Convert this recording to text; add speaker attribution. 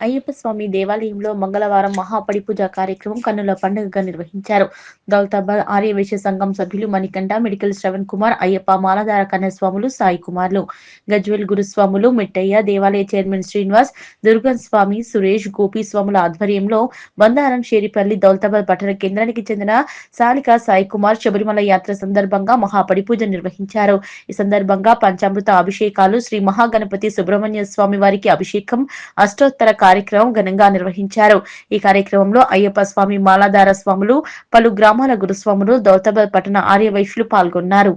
Speaker 1: అయ్యప్ప స్వామి దేవాలయంలో మంగళవారం మహాపడి పూజ కార్యక్రమం కన్నుల పండుగగా నిర్వహించారు. దౌలతాబాద్ ఆర్యవైశ్య సంఘం సభ్యులు మణికంఠ, మెడికల్ శ్రవణ్ కుమార్, అయ్యప్ప మాలధార కన్యస్వాములు సాయి కుమార్లు, గజ్వేల్ గురుస్వాములు మిట్టయ్య, దేవాలయ చైర్మన్ శ్రీనివాస్, దుర్గన్ స్వామి, సురేష్, గోపి స్వాముల ఆధ్వర్యంలో బందారం షేరిపల్లి దౌలతాబాద్ పట్టణ కేంద్రానికి చెందిన సాలిక సాయి కుమార్ శబరిమల యాత్ర సందర్భంగా మహాపడి పూజ నిర్వహించారు. ఈ సందర్భంగా పంచామృత అభిషేకాలు, శ్రీ మహాగణపతి సుబ్రహ్మణ్య స్వామి వారికి అభిషేకం, అష్టోత్తర కార్యక్రమం ఘనంగా నిర్వహించారు. ఈ కార్యక్రమంలో అయ్యప్ప స్వామి మాలాధార స్వాములు, పలు గ్రామాల గురుస్వాములు, దౌలతాబాద్ పట్టణ ఆర్యవైశ్యులు పాల్గొన్నారు.